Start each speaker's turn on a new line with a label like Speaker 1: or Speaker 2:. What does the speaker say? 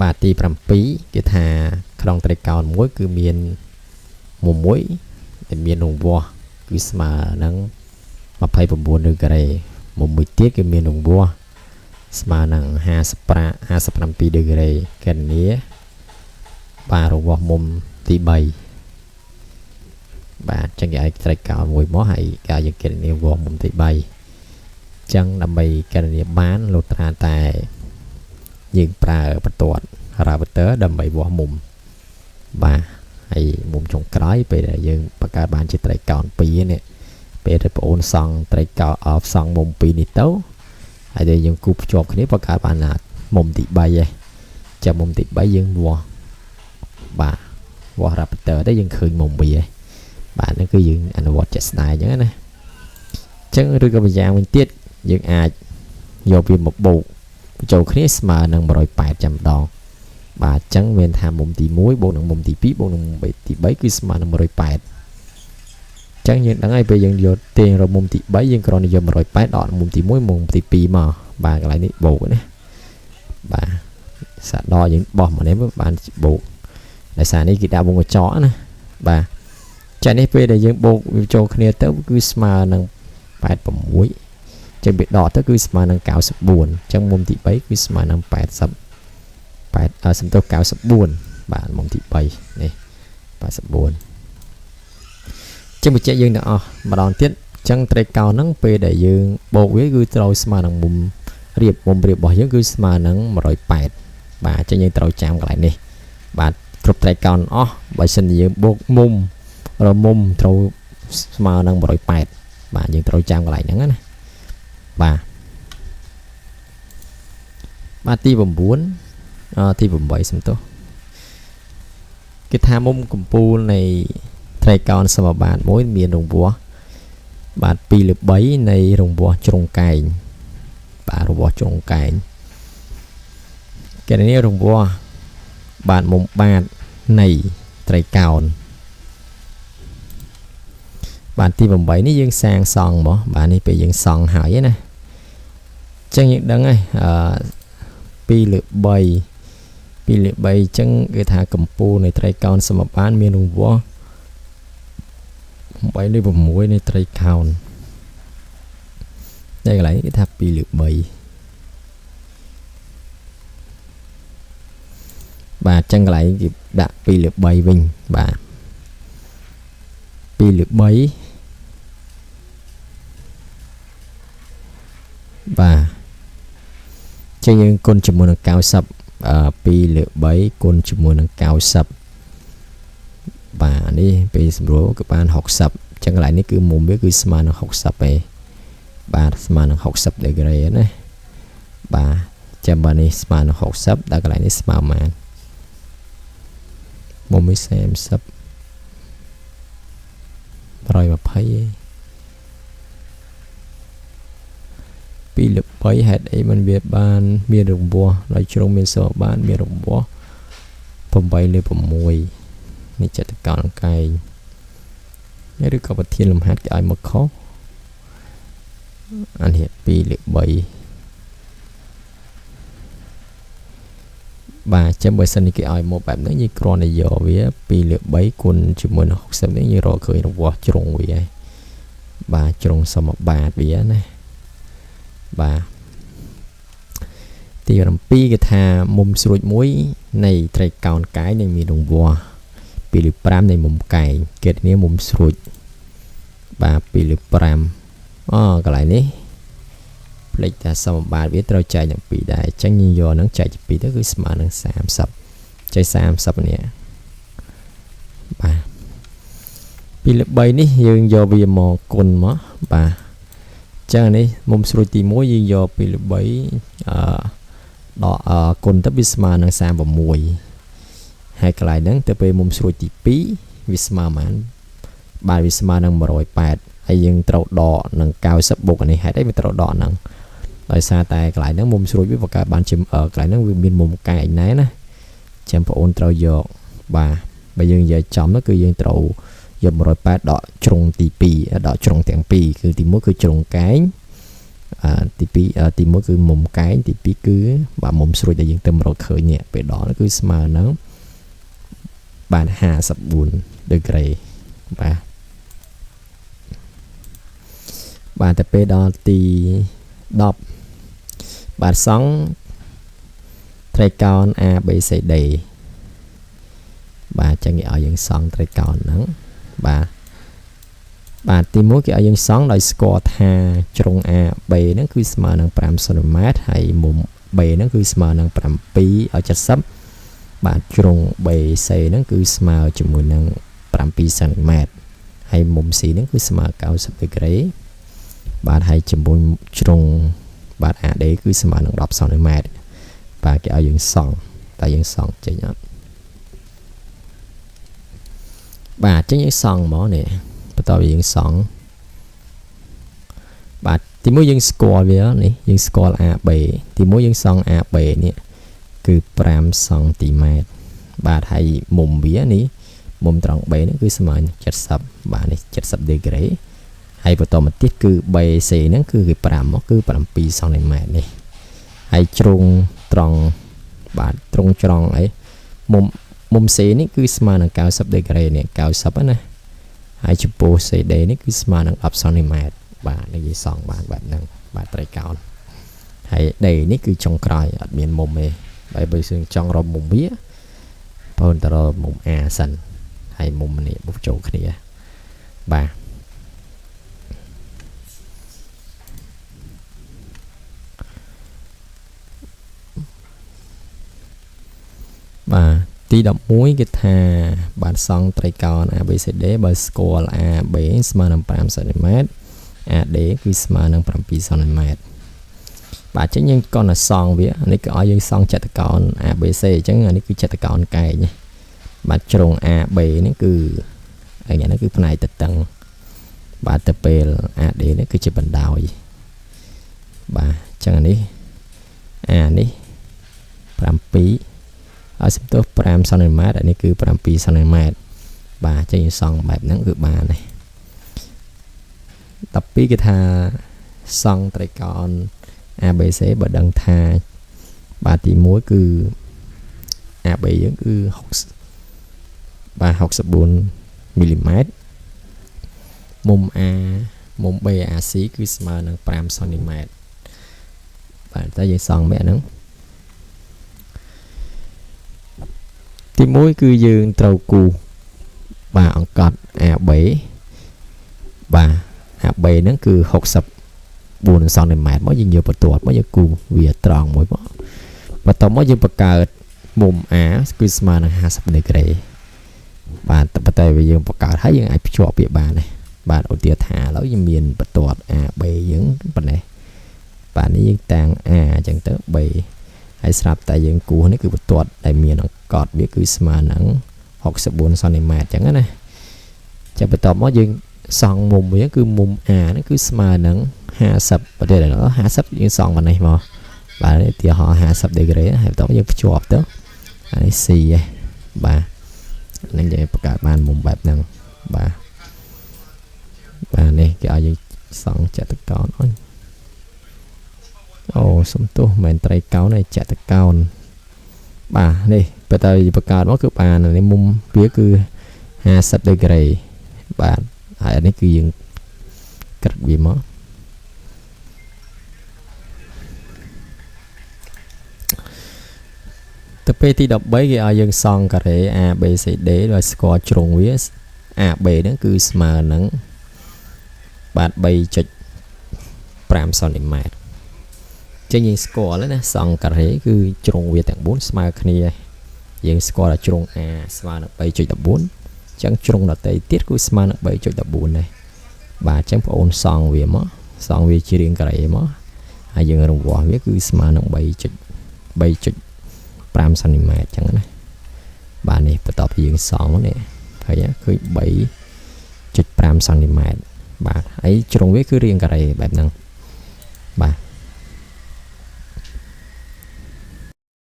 Speaker 1: បាទទី7គេថាក្នុងត្រីកោណមួយគឺមានមួយដែលមានរង្វាស់គឺស្មើនឹង29ដឺក្រេមួយទៀតគឺមានរង្វាស់ស្មើនឹង57ដឺក្រេកណនីបាទរង្វាស់មុំទី3បាទចឹងគេឲ្យត្រីកោណមួយមកហើយគេយើងកណនីរង្វាស់មុំទី3ចឹងដើម្បីកណនីបានលុត្រាតែយើងប្រើបន្ទាត់ router ដើម្បីវាស់មុំបាទហើយមុំចុងក្រោយពេលដែលយើងបង្កើតបានជាត្រីកោណ2នេះពេលដែលបងអូនសង់ត្រីកោណសង់មុំ2នេះទៅហើយដែលយើងគូភ្ជាប់គ្នាបង្កើតបានមុំទី3ឯងចាំមុំទី3យើងវាស់បាទវាស់ router ទៅយើងឃើញមុំវាឯងបាទនេះគឺយើងអនុវត្តជាក់ស្ដែងអញ្ចឹងណាអញ្ចឹងឬក៏ម្យ៉ាងវិញទៀតយើងអាចយកវាមកបូកបញ្ចូលគ្នាស្មើនឹង180ចាំម្ដងបាទអញ្ចឹងមានថាមុំទី1បូកនឹងមុំទី2បូកនឹងមុំទី3គឺស្មើនឹង180អញ្ចឹងយើងដឹងហើយពេលយើងយកទាញរកមុំទី3យើងគ្រាន់តែយក180ដកមុំទី1មុំទី2មកបាទកន្លែងនេះបូកណាបាទសាដកយើងបោះមកនេះបានបូកដោយសារនេះគេដាក់វងកញ្ចក់ណាបាទចានេះពេលដែលយើងបូកវាចូលគ្នាទៅគឺស្មើនឹង86ចឹងវាដកទៅគឺស្មើនឹង94អញ្ចឹងមុំទី3គឺស្មើនឹង80សំទោស94បាទមុំទី3នេះ84ចឹងបញ្ជាក់យើងទាំងអស់ម្ដងទៀតចឹងត្រីកោណហ្នឹងពេលដែលយើងបូកវាគឺត្រូវស្មើនឹងមុំរៀបរបស់យើងគឺស្មើនឹង180បាទចឹងយើងត្រូវចាំកន្លែងនេះបាទគ្រប់ត្រីកោណអស់បើសិនជាយើងបូកមុំត្រូវស្មើនឹង180បាទយើងត្រូវចាំកន្លែងហ្នឹងណាបាទទី9ទី8សំទោសគេថាមុំកំពូលនៃត្រីកោណសមបាតមួយមានរង្វាស់បាទ2/3នៃរង្វាស់ជ្រុងកែងបាទរង្វាស់ជ្រុងកែងគេនេះរង្វាស់បាទមុំបាតនៃត្រីកោណបាទទី8នេះយើងសាងសង់មកបាទនេះពេលយើងសង់ហើយណាអញ្ចឹងយើងដឹងហើយ2/3អញ្ចឹងគេថាកម្ពូលនៃត្រីកោណសមបាតមានរង្វាស់8/6នៃត្រីកោណតែកន្លែងនេះគេថា2/3បាទអញ្ចឹងកន្លែងគេដាក់2/3វិញបាទ2/3បាទចឹងយើងគុណជាមួយនឹង90 2/3គុណជាមួយនឹង90បាទនេះពេលសម្រួលក៏បាន60ចឹងកន្លែងនេះគឺមុំវាគឺស្មើនឹង60ឯងបាទស្មើនឹង60ដឺក្រេណាបាទចាំបើនេះស្មើនឹង60ដល់កន្លែងនេះស្មើប៉ុន្មានមុំវា30 120ឯង2/3ហេតុអីมันវាបានមានរង្វាស់ដោយជ្រុងមានសបានមានរង្វាស់8/6នេះចិត្តកោណកែងឬក៏ប្រធានលំហាត់គេឲ្យមកខុសអានេះ2/3បាទចាំបើសិននេះគេឲ្យមកបែបហ្នឹងយើងគ្រាន់តែយកវា2/3គុណជាមួយនឹង60នេះយើងរកឃើញរង្វាស់ជ្រុងវាហើយបាទជ្រុងសមបាតវាណាបាទទី7គេថាមុំស្រួចមួយនៃត្រីកោណកែងនឹងមានរង្វាស់2/5នៃមុំកែងគេធានាមុំស្រួចបាទ2/5កន្លែងនេះផ្លេចថាសមបាតវាត្រូវចែកនឹង2ដែរអញ្ចឹងយើងយកនឹងចែកជា2ទៅគឺស្មើនឹង30ចែក30នេះបាទ2/3នេះយើងយកវាមកគុណមកបាទចឹងនេះមុំស្រួចទី1យើងយក2/3ដកគុណទៅវាស្មើនឹង36ហើយកន្លែងហ្នឹងទៅពេលមុំស្រួចទី2វាស្មើប៉ុន្មានបាទវាស្មើនឹង180ហើយយើងត្រូវដកនឹង90បូកនេះហេតុអីវាត្រូវដកហ្នឹងដោយសារតែកន្លែងហ្នឹងមុំស្រួចវាបង្កើតបានជាកន្លែងហ្នឹងវាមានមុំកែងណែណាចាំបងអូនត្រូវយកបាទបើយើងនិយាយចំនោះគឺយើងត្រូវយក180ដកជ្រុងទី2ដកជ្រុងទាំងពីរគឺទី1គឺជ្រុងកែង ទី1គឺមុំកែងទី2គឺបាទមុំស្រួចដែលយើងទៅរកឃើញនេះពេលដល់គឺស្មើនឹងបាទ54 degree បាទតែពេលដល់ទី10បាទសង់ត្រីកោណ ABCD បាទចឹងគេឲ្យយើងសង់ត្រីកោណហ្នឹងបាទទី1គេឲ្យយើងសង់ដោយស្គាល់ថាជ្រុង AB ហ្នឹងគឺស្មើនឹង5 cm ហើយមុំ B ហ្នឹងគឺស្មើនឹង7ឲ្យ70បាទជ្រុង BC ហ្នឹងគឺស្មើជាមួយនឹង7 cm ហើយមុំ C ហ្នឹងគឺស្មើ90 degree បាទហើយជាមួយជ្រុងបាទ AD គឺស្មើនឹង10 cm បាទគេឲ្យយើងសង់តែយើងសង់ចេញអត់បាទចេញយើងសង់មកនេះបន្តទៅយើងសង់បាទទី1យើងស្គាល់វានេះយើងស្គាល់ AB ទី1យើងសង់ AB នេះគឺ5 cm បាទហើយមុំវានេះមុំត្រង់ B នេះគឺស្មើនឹង70បាទនេះ70 degree ហើយបន្តមកទៀតគឺ BC ហ្នឹងគឺគេ5មកគឺ7 cm នេះហើយជ្រុងត្រង់បាទត្រង់ច្រង់អីមុំ C នេះគឺស្មើនឹង90 degree នេះ90ណាហើយចំពោះ CD នេះគឺស្មើនឹង10 cm បាទនេះគេសង់បានបែបហ្នឹងបាទត្រីកោណហើយ D នេះគឺចុងក្រោយអត់មានមុំទេបើយើងចង់រកមុំវាបងតរមុំ A សិនហើយមុំនេះបុកចូលគ្នាបាទទី11គេថាបាទសង់ត្រីកោណ ABCD បើស្គាល់ AB ស្មើនឹង5 cm AD គឺស្មើនឹង7 cm បាទអញ្ចឹងយើងកនសង់វានេះគឺឲ្យយើងសង់ចតុកោណ ABC អញ្ចឹងនេះគឺចតុកោណកែងបាទជ្រុង AB នេះគឺនេះគឺផ្នែកតឹងបាទទៅពេល AD នេះគឺជាបណ្ដោយបាទអញ្ចឹងនេះនេះ7ឲ្យសំទោស5 cm អានេះគឺ7 cm បាទចេញសង់បែបហ្នឹងគឺបានហើយ12គេថាសង់ត្រីកោណ ABC បើដឹងថាបាទទី1គឺ AB យើងគឺ60បាទ64 mm មុំ A មុំ BAC គឺស្មើនឹង5 cm បាទតែយើងសង់បែបហ្នឹងទី1គឺយើងត្រូវគូបាទអង្កត់ AB បាទ AB ហ្នឹងគឺ64 cm មកយើងយកបន្ទាត់មកយើងគូវាត្រង់មួយមកបន្ទាប់មកយើងបង្កើតមុំ A គឺស្មើនឹង50 degree បាទតែយើងបង្កើតហើយយើងអាចភ្ជាប់វាបានដែរបាទឧទាហរណ៍ថាឥឡូវយើងមានបន្ទាត់ AB យើងប៉ុណ្ណេះបាទនេះយើងតាំង A អញ្ចឹងទៅ B ហើយស្រាប់តែយើងគូនេះគឺបន្ទាត់ដែលមានអង្កត់វាគឺស្មើនឹង64 cm អញ្ចឹងណាចាំបន្ទាប់មកយើងសង់មុំវាគឺមុំ A នេះគឺស្មើនឹង50ប្រទេសដល់50យើងសង់មកនេះមកបាទឧទាហរណ៍50 degree ហើយបន្ទាប់យើងភ្ជាប់ទៅអានេះ C បាទនឹងយើងបង្កើតបានមុំបែបហ្នឹងបាទនេះគេឲ្យយើងសង់ចតុកោណអូសំទោសមិនត្រីកោណទេចតុកោណបាទនេះបើតើបង្កើតមកគឺបាននេះមុំវាគឺ50 degree បាទហើយនេះគឺយើងកាត់វាមកទៅពេលទី13គេឲ្យយើងសង់ការ៉េ ABCD ដោយស្គាល់ជ្រុងវា AB ហ្នឹងគឺស្មើនឹងបាទ 3.5 cm ចឹងយើងស្គាល់ណាសង់ការ៉េគឺជ្រុងវាទាំង4ស្មើគ្នាយើងស្គាល់ថាជ្រុង A ស្មើនឹង 3.14 ចឹងជ្រុងដតេទៀតគឺស្មើនឹង 3.14 ដែរបាទចឹងបងអូនសង់វាមកសង់វាជារាងការ៉េមកហើយយើងរង្វាស់វាគឺស្មើនឹង 3.5 cm ចឹងណាបាទនេះបន្ទាប់ពីយើងសង់មកនេះឃើញឃើញ 3.5 cm បាទហើយជ្រុងវាគឺរាងការ៉េបែបហ្នឹងបាទ